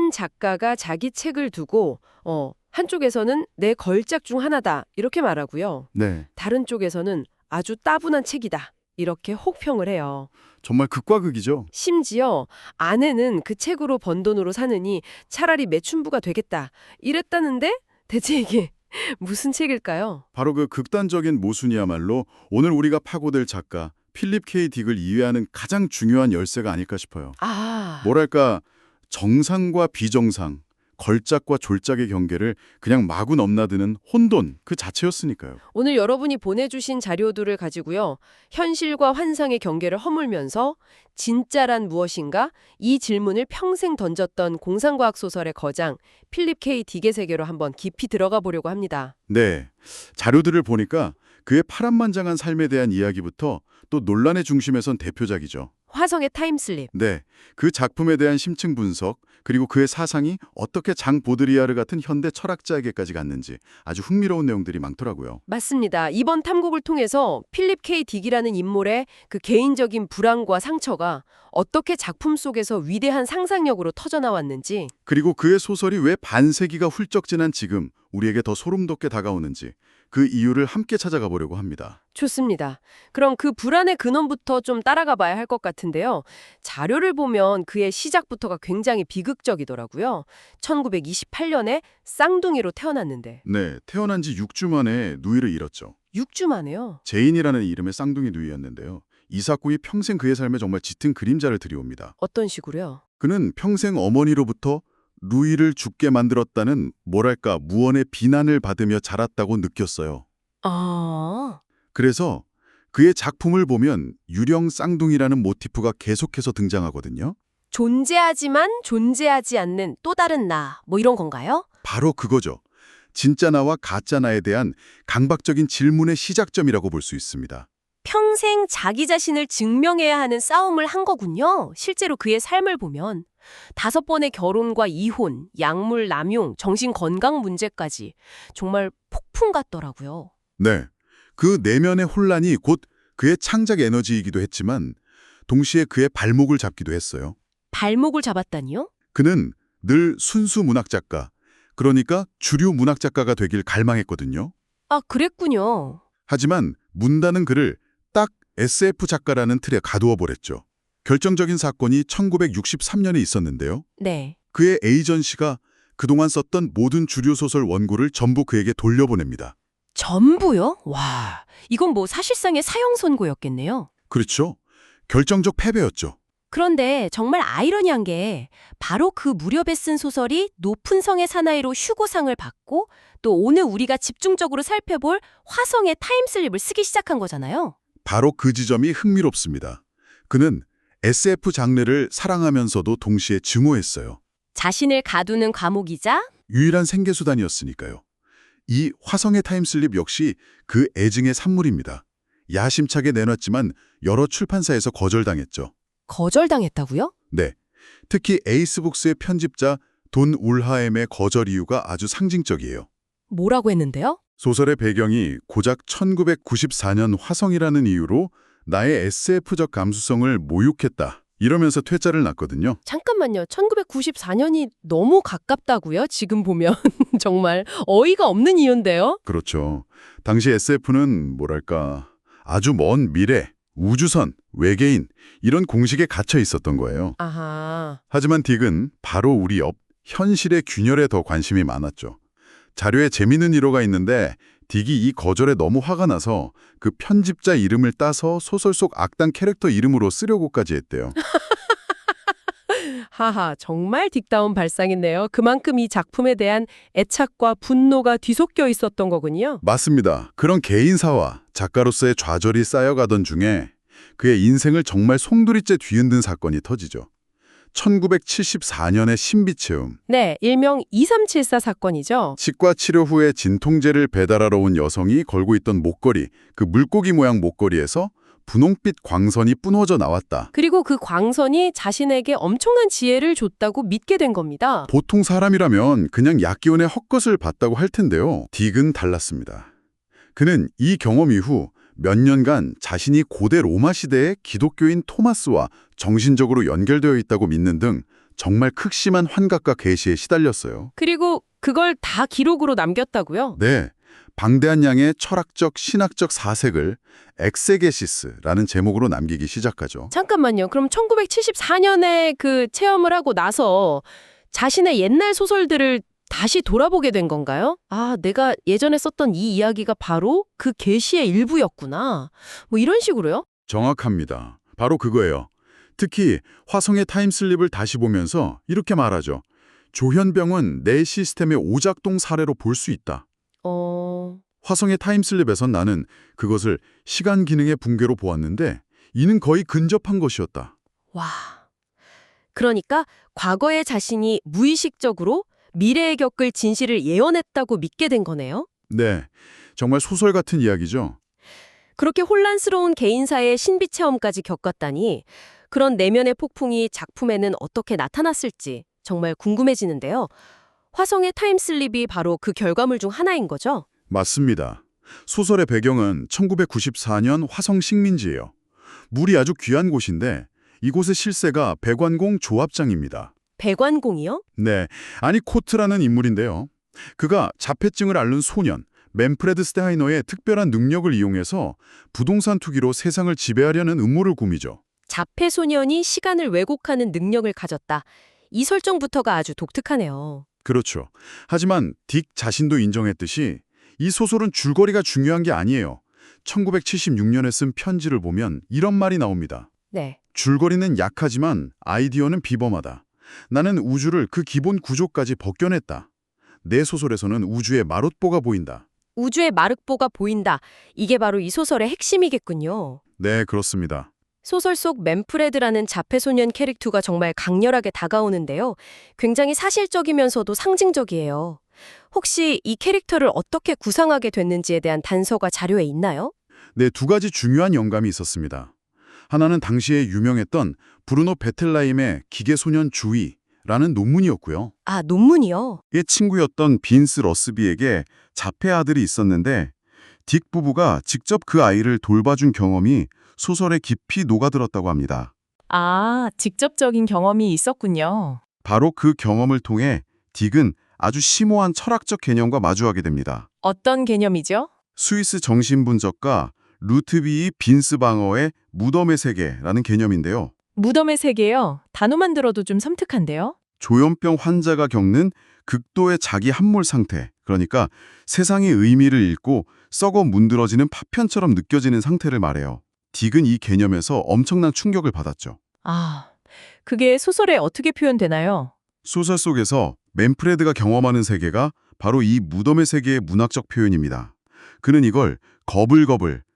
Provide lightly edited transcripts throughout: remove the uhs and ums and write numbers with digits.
한 작가가 자기 책을 두고 한쪽에서는 내 걸작 중 하나다 이렇게 말하고요. 네, 다른 쪽에서는 아주 따분한 책이다 이렇게 혹평을 해요. 정말 극과 극이죠. 심지어 아내는 그 책으로 번 돈으로 사느니 차라리 매춘부가 되겠다 이랬다는데 대체 이게 무슨 책일까요? 바로 그 극단적인 모순이야말로 오늘 우리가 파고들 작가 필립 K. 딕을 이해하는 가장 중요한 열쇠가 아닐까 싶어요. 아, 뭐랄까, 정상과 비정상, 걸작과 졸작의 경계를 그냥 마구 넘나드는 혼돈 그 자체였으니까요. 오늘 여러분이 보내주신 자료들을 가지고요. 현실과 환상의 경계를 허물면서 진짜란 무엇인가? 이 질문을 평생 던졌던 공상과학 소설의 거장 필립 K. 딕의 세계로 한번 깊이 들어가 보려고 합니다. 네, 자료들을 보니까 그의 파란만장한 삶에 대한 이야기부터 또 논란의 중심에 선 대표작이죠. 화성의 타임슬립. 네, 그 작품에 대한 심층 분석, 그리고 그의 사상이 어떻게 장 보드리아르 같은 현대 철학자에게까지 갔는지 아주 흥미로운 내용들이 많더라고요. 맞습니다. 이번 탐구를 통해서 필립 K. 딕이라는 인물의 그 개인적인 불안과 상처가 어떻게 작품 속에서 위대한 상상력으로 터져나왔는지 그리고 그의 소설이 왜 반세기가 훌쩍 지난 지금 우리에게 더 소름돋게 다가오는지 그 이유를 함께 찾아가 보려고 합니다. 좋습니다. 그럼 그 불안의 근원부터 좀 따라가 봐야 할 것 같은데요. 자료를 보면 그의 시작부터가 굉장히 비극적이더라고요. 1928년에 쌍둥이로 태어났는데 네, 태어난 지 6주 만에 누이를 잃었죠. 6주 만에요. 제인이라는 이름의 쌍둥이 누이였는데요. 이 사건이 평생 그의 삶에 정말 짙은 그림자를 들이옵니다. 어떤 식으로요? 그는 평생 어머니로부터 루이를 죽게 만들었다는 뭐랄까 무언의 비난을 받으며 자랐다고 느꼈어요. 아, 그래서 그의 작품을 보면 유령 쌍둥이라는 모티프가 계속해서 등장하거든요. 존재하지만 존재하지 않는 또 다른 나, 뭐 이런 건가요? 바로 그거죠. 진짜 나와 가짜 나에 대한 강박적인 질문의 시작점이라고 볼 수 있습니다. 평생 자기 자신을 증명해야 하는 싸움을 한 거군요. 실제로 그의 삶을 보면 5번의 결혼과 이혼, 약물 남용, 정신 건강 문제까지 정말 폭풍 같더라고요. 네, 그 내면의 혼란이 곧 그의 창작 에너지이기도 했지만 동시에 그의 발목을 잡기도 했어요. 발목을 잡았다니요? 그는 늘 순수 문학 작가, 그러니까 주류 문학 작가가 되길 갈망했거든요. 아, 그랬군요. 하지만 문다는 그를 딱 SF 작가라는 틀에 가두어 버렸죠. 결정적인 사건이 1963년에 있었는데요. 네. 그의 에이전시가 그동안 썼던 모든 주류 소설 원고를 전부 그에게 돌려보냅니다. 전부요? 와, 이건 뭐 사실상의 사형 선고였겠네요. 그렇죠. 결정적 패배였죠. 그런데 정말 아이러니한 게 바로 그 무렵에 쓴 소설이 높은 성의 사나이로 휴고상을 받고 또 오늘 우리가 집중적으로 살펴볼 화성의 타임슬립을 쓰기 시작한 거잖아요. 바로 그 지점이 흥미롭습니다. 그는 SF 장르를 사랑하면서도 동시에 증오했어요. 자신을 가두는 과목이자 유일한 생계수단이었으니까요. 이 화성의 타임슬립 역시 그 애증의 산물입니다. 야심차게 내놨지만 여러 출판사에서 거절당했죠. 거절당했다고요? 네, 특히 에이스북스의 편집자 돈 울하엠의 거절 이유가 아주 상징적이에요. 뭐라고 했는데요? 소설의 배경이 고작 1994년 화성이라는 이유로 나의 SF적 감수성을 모욕했다. 이러면서 퇴짜를 놨거든요. 잠깐만요. 1994년이 너무 가깝다고요? 지금 보면 정말 어이가 없는 이유인데요. 그렇죠. 당시 SF는 뭐랄까 아주 먼 미래, 우주선, 외계인 이런 공식에 갇혀 있었던 거예요. 아하. 하지만 딕은 바로 우리 옆 현실의 균열에 더 관심이 많았죠. 자료에 재미있는 일화가 있는데 딕이 이 거절에 너무 화가 나서 그 편집자 이름을 따서 소설 속 악당 캐릭터 이름으로 쓰려고까지 했대요. 하하, 정말 딕다운 발상이네요. 그만큼 이 작품에 대한 애착과 분노가 뒤섞여 있었던 거군요. 맞습니다. 그런 개인사와 작가로서의 좌절이 쌓여가던 중에 그의 인생을 정말 송두리째 뒤흔든 사건이 터지죠. 1974년의 신비체험. 네, 일명 2374 사건이죠. 치과 치료 후에 진통제를 배달하러 온 여성이 걸고 있던 목걸이, 그 물고기 모양 목걸이에서 분홍빛 광선이 뿜어져 나왔다. 그리고 그 광선이 자신에게 엄청난 지혜를 줬다고 믿게 된 겁니다. 보통 사람이라면 그냥 약기운의 헛것을 봤다고 할 텐데요. 딕은 달랐습니다. 그는 이 경험 이후 몇 년간 자신이 고대 로마 시대의 기독교인 토마스와 정신적으로 연결되어 있다고 믿는 등 정말 극심한 환각과 괴시에 시달렸어요. 그리고 그걸 다 기록으로 남겼다고요? 네, 방대한 양의 철학적, 신학적 사색을 엑세게시스라는 제목으로 남기기 시작하죠. 잠깐만요. 그럼 1974년에 그 체험을 하고 나서 자신의 옛날 소설들을 다시 돌아보게 된 건가요? 아, 내가 예전에 썼던 이 이야기가 바로 그 계시의 일부였구나. 뭐 이런 식으로요? 정확합니다. 바로 그거예요. 특히 화성의 타임슬립을 다시 보면서 이렇게 말하죠. 조현병은 내 시스템의 오작동 사례로 볼 수 있다. 화성의 타임슬립에선 나는 그것을 시간 기능의 붕괴로 보았는데 이는 거의 근접한 것이었다. 와. 그러니까 과거의 자신이 무의식적으로 미래에 겪을 진실을 예언했다고 믿게 된 거네요? 네, 정말 소설 같은 이야기죠. 그렇게 혼란스러운 개인사의 신비 체험까지 겪었다니 그런 내면의 폭풍이 작품에는 어떻게 나타났을지 정말 궁금해지는데요. 화성의 타임슬립이 바로 그 결과물 중 하나인 거죠? 맞습니다. 소설의 배경은 1994년 화성 식민지예요. 물이 아주 귀한 곳인데 이곳의 실세가 배관공 조합장입니다. 배관공이요? 네, 아니 코트라는 인물인데요. 그가 자폐증을 앓는 소년 맨프레드 스테하이너의 특별한 능력을 이용해서 부동산 투기로 세상을 지배하려는 음모를 꾸미죠. 자폐 소년이 시간을 왜곡하는 능력을 가졌다. 이 설정부터가 아주 독특하네요. 그렇죠. 하지만 딕 자신도 인정했듯이 이 소설은 줄거리가 중요한 게 아니에요. 1976년에 쓴 편지를 보면 이런 말이 나옵니다. 네. 줄거리는 약하지만 아이디어는 비범하다. 나는 우주를 그 기본 구조까지 벗겨냈다. 내 소설에서는 우주의 마룻보가 보인다. 우주의 마륵보가 보인다. 이게 바로 이 소설의 핵심이겠군요. 네, 그렇습니다. 소설 속 맨프레드라는 자폐소년 캐릭터가 정말 강렬하게 다가오는데요. 굉장히 사실적이면서도 상징적이에요. 혹시 이 캐릭터를 어떻게 구상하게 됐는지에 대한 단서가 자료에 있나요? 네, 두 가지 중요한 영감이 있었습니다. 하나는 당시에 유명했던 브루노 베텔라임의 기계소년 주의라는 논문이었고요. 아, 논문이요? 그의 친구였던 빈스 러스비에게 자폐 아들이 있었는데 딕 부부가 직접 그 아이를 돌봐준 경험이 소설에 깊이 녹아들었다고 합니다. 아, 직접적인 경험이 있었군요. 바로 그 경험을 통해 딕은 아주 심오한 철학적 개념과 마주하게 됩니다. 어떤 개념이죠? 스위스 정신분석가 루트비이 빈스방어의 무덤의 세계라는 개념인데요. 무덤의 세계요. 단어만 들어도 좀 섬뜩한데요? 조현병 환자가 겪는 극도의 자기 함몰 상태, 그러니까 세상의 의미를 잃고 썩어 문드러지는 파편처럼 느껴지는 상태를 말해요. 딕은 이 개념에서 엄청난 충격을 받았죠. 아, 그게 소설에 어떻게 표현되나요? 소설 속에서 맨프레드가 경험하는 세계가 바로 이 무덤의 세계의 문학적 표현입니다. 그는 이걸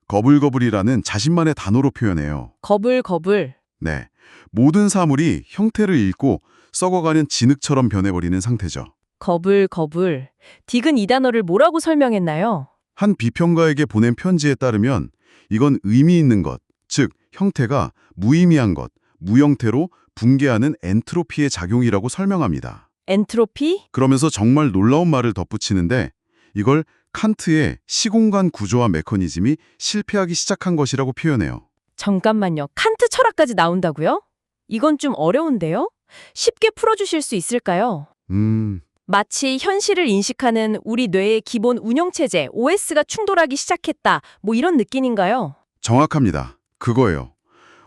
거불거불이라는 자신만의 단어로 표현해요. 거불거불. 네, 모든 사물이 형태를 잃고 썩어가는 진흙처럼 변해버리는 상태죠. 거불거불. 딕은 이 단어를 뭐라고 설명했나요? 한 비평가에게 보낸 편지에 따르면 이건 의미 있는 것, 즉 형태가 무의미한 것, 무형태로 붕괴하는 엔트로피의 작용이라고 설명합니다. 엔트로피? 그러면서 정말 놀라운 말을 덧붙이는데 이걸 칸트의 시공간 구조화 메커니즘이 실패하기 시작한 것이라고 표현해요. 잠깐만요. 칸트 철학까지 나온다고요? 이건 좀 어려운데요? 쉽게 풀어주실 수 있을까요? 마치 현실을 인식하는 우리 뇌의 기본 운영체제 OS가 충돌하기 시작했다. 뭐 이런 느낌인가요? 정확합니다. 그거예요.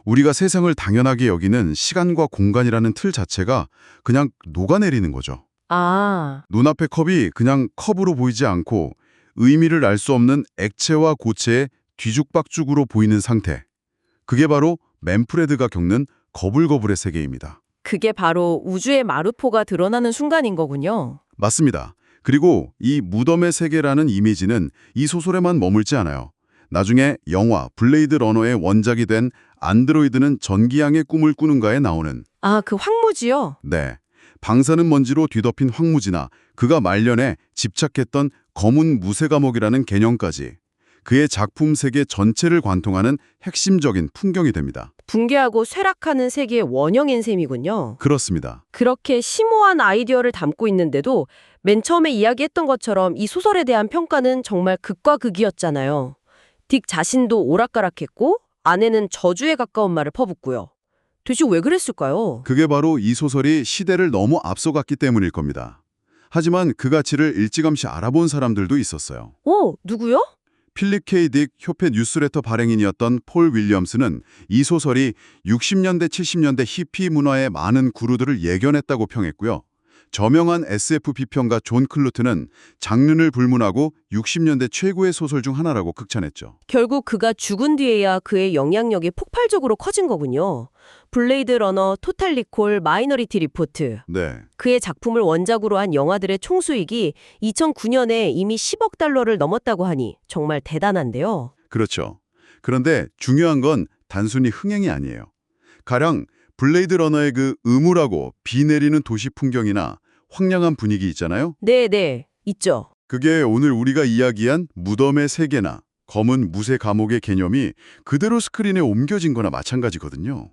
우리가 세상을 당연하게 여기는 시간과 공간이라는 틀 자체가 그냥 녹아내리는 거죠. 아, 눈앞의 컵이 그냥 컵으로 보이지 않고 의미를 알 수 없는 액체와 고체의 뒤죽박죽으로 보이는 상태. 그게 바로 맨프레드가 겪는 거불거불의 세계입니다. 그게 바로 우주의 마루포가 드러나는 순간인 거군요. 맞습니다. 그리고 이 무덤의 세계라는 이미지는 이 소설에만 머물지 않아요. 나중에 영화 블레이드 러너의 원작이 된 안드로이드는 전기양의 꿈을 꾸는가에 나오는 아, 그 황무지요? 네, 방사능 먼지로 뒤덮인 황무지나 그가 말년에 집착했던 검은 무쇠 감옥이라는 개념까지 그의 작품 세계 전체를 관통하는 핵심적인 풍경이 됩니다. 붕괴하고 쇠락하는 세계의 원형인 셈이군요. 그렇습니다. 그렇게 심오한 아이디어를 담고 있는데도 맨 처음에 이야기했던 것처럼 이 소설에 대한 평가는 정말 극과 극이었잖아요. 딕 자신도 오락가락했고 아내는 저주에 가까운 말을 퍼붓고요. 대체 왜 그랬을까요? 그게 바로 이 소설이 시대를 너무 앞서갔기 때문일 겁니다. 하지만 그 가치를 일찌감치 알아본 사람들도 있었어요. 누구요? 필립 K. 딕 협회 뉴스레터 발행인이었던 폴 윌리엄스는 이 소설이 60년대, 70년대 히피 문화의 많은 구루들을 예견했다고 평했고요. 저명한 SF 비평가 존 클루트는 장르를 불문하고 60년대 최고의 소설 중 하나라고 극찬했죠. 결국 그가 죽은 뒤에야 그의 영향력이 폭발적으로 커진 거군요. 블레이드 러너, 토탈 리콜, 마이너리티 리포트. 네, 그의 작품을 원작으로 한 영화들의 총수익이 2009년에 이미 10억 달러를 넘었다고 하니 정말 대단한데요. 그렇죠. 그런데 중요한 건 단순히 흥행이 아니에요. 가령 블레이드 러너의 그 음울하고 비 내리는 도시 풍경이나 황량한 분위기 있잖아요. 네, 있죠. 그게 오늘 우리가 이야기한 무덤의 세계나 검은 무쇠 감옥의 개념이 그대로 스크린에 옮겨진 거나 마찬가지거든요.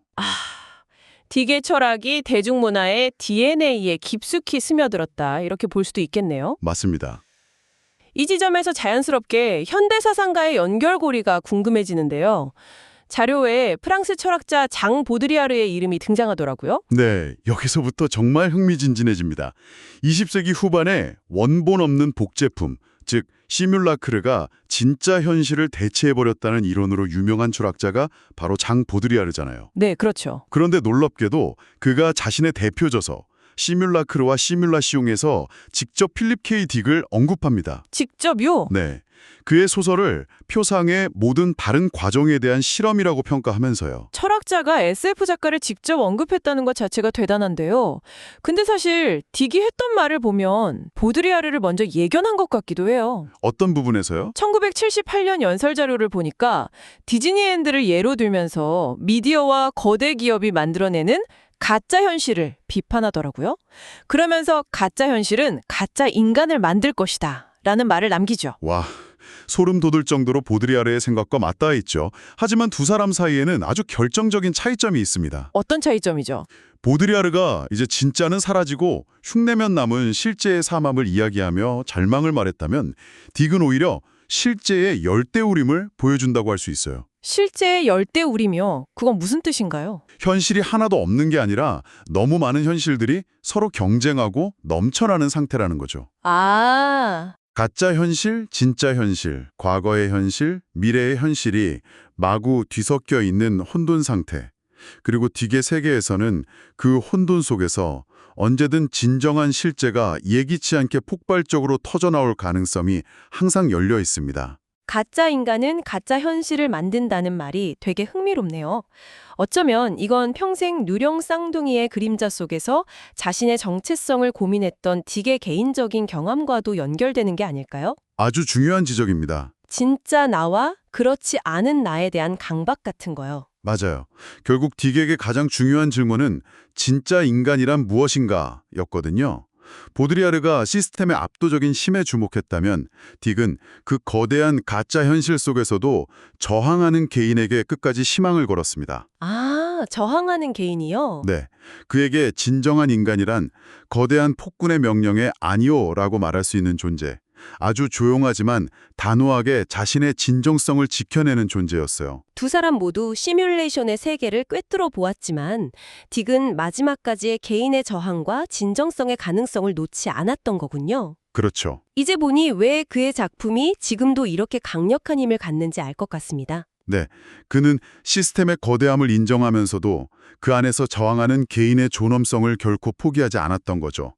딕의 철학이 대중문화의 DNA에 깊숙이 스며들었다. 이렇게 볼 수도 있겠네요. 맞습니다. 이 지점에서 자연스럽게 현대사상과의 연결고리가 궁금해지는데요. 자료에 프랑스 철학자 장 보드리아르의 이름이 등장하더라고요. 네, 여기서부터 정말 흥미진진해집니다. 20세기 후반에 원본 없는 복제품, 즉 시뮬라크르가 진짜 현실을 대체해버렸다는 이론으로 유명한 철학자가 바로 장 보드리아르잖아요. 네, 그렇죠. 그런데 놀랍게도 그가 자신의 대표저서 시뮬라크르와 시뮬라시옹에서 직접 필립 K. 딕을 언급합니다. 직접요? 네, 그의 소설을 표상의 모든 다른 과정에 대한 실험이라고 평가하면서요. 철학자가 SF 작가를 직접 언급했다는 것 자체가 대단한데요. 근데 사실 딕이 했던 말을 보면 보드리아르를 먼저 예견한 것 같기도 해요. 어떤 부분에서요? 1978년 연설 자료를 보니까 디즈니랜드를 예로 들면서 미디어와 거대 기업이 만들어내는 가짜 현실을 비판하더라고요. 그러면서 가짜 현실은 가짜 인간을 만들 것이다 라는 말을 남기죠. 와, 소름 돋을 정도로 보드리아르의 생각과 맞닿아 있죠. 하지만 두 사람 사이에는 아주 결정적인 차이점이 있습니다. 어떤 차이점이죠? 보드리아르가 이제 진짜는 사라지고 흉내면 남은 실제의 삶을 이야기하며 잘망을 말했다면 딕은 오히려 실제의 열대우림을 보여준다고 할 수 있어요. 실제의 열대우리며 그건 무슨 뜻인가요? 현실이 하나도 없는 게 아니라 너무 많은 현실들이 서로 경쟁하고 넘쳐나는 상태라는 거죠. 가짜 현실, 진짜 현실, 과거의 현실, 미래의 현실이 마구 뒤섞여 있는 혼돈 상태. 그리고 딕의 세계에서는 그 혼돈 속에서 언제든 진정한 실제가 예기치 않게 폭발적으로 터져나올 가능성이 항상 열려 있습니다. 가짜 인간은 가짜 현실을 만든다는 말이 되게 흥미롭네요. 어쩌면 이건 평생 누령 쌍둥이의 그림자 속에서 자신의 정체성을 고민했던 딕의 개인적인 경험과도 연결되는 게 아닐까요? 아주 중요한 지적입니다. 진짜 나와 그렇지 않은 나에 대한 강박 같은 거요. 맞아요. 결국 딕에게 가장 중요한 질문은 진짜 인간이란 무엇인가 였거든요. 보드리아르가 시스템의 압도적인 힘에 주목했다면 딕은 그 거대한 가짜 현실 속에서도 저항하는 개인에게 끝까지 희망을 걸었습니다. 저항하는 개인이요? 네, 그에게 진정한 인간이란 거대한 폭군의 명령에 아니오라고 말할 수 있는 존재. 아주 조용하지만 단호하게 자신의 진정성을 지켜내는 존재였어요. 두 사람 모두 시뮬레이션의 세계를 꿰뚫어 보았지만 딕은 마지막까지 개인의 저항과 진정성의 가능성을 놓지 않았던 거군요. 그렇죠. 이제 보니 왜 그의 작품이 지금도 이렇게 강력한 힘을 갖는지 알 것 같습니다. 네, 그는 시스템의 거대함을 인정하면서도 그 안에서 저항하는 개인의 존엄성을 결코 포기하지 않았던 거죠.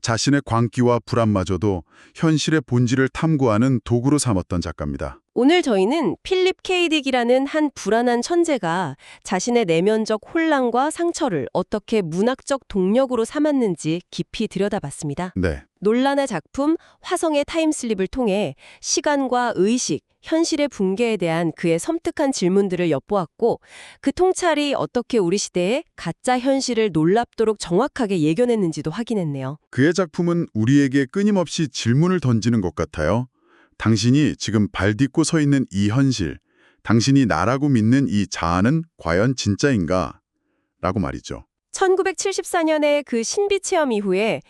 자신의 광기와 불안마저도 현실의 본질을 탐구하는 도구로 삼았던 작가입니다. 오늘 저희는 필립 K. 딕이라는 한 불안한 천재가 자신의 내면적 혼란과 상처를 어떻게 문학적 동력으로 삼았는지 깊이 들여다봤습니다. 네, 논란의 작품 화성의 타임슬립을 통해 시간과 의식, 현실의 붕괴에 대한 그의 섬뜩한 질문들을 엿보았고 그 통찰이 어떻게 우리 시대의 가짜 현실을 놀랍도록 정확하게 예견했는지도 확인했네요. 그의 작품은 우리에게 끊임없이 질문을 던지는 것 같아요. 당신이 지금 발 딛고 서 있는 이 현실, 당신이 나라고 믿는 이 자아는 과연 진짜인가? 라고 말이죠. 1974년에 그 신비 체험 이후에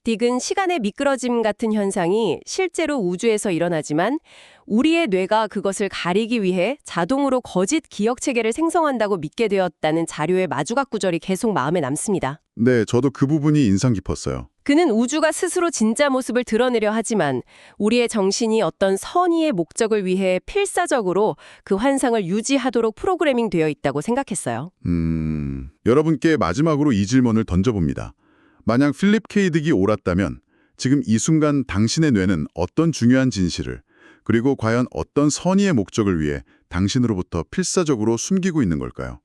딕은 시간의 미끄러짐 같은 현상이 실제로 우주에서 일어나지만 우리의 뇌가 그것을 가리기 위해 자동으로 거짓 기억 체계를 생성한다고 믿게 되었다는 자료의 마주각 구절이 계속 마음에 남습니다. 네, 저도 그 부분이 인상 깊었어요. 그는 우주가 스스로 진짜 모습을 드러내려 하지만 우리의 정신이 어떤 선의의 목적을 위해 필사적으로 그 환상을 유지하도록 프로그래밍 되어 있다고 생각했어요. 여러분께 마지막으로 이 질문을 던져봅니다. 만약 필립 K. 딕이 옳았다면 지금 이 순간 당신의 뇌는 어떤 중요한 진실을 그리고 과연 어떤 선의의 목적을 위해 당신으로부터 필사적으로 숨기고 있는 걸까요?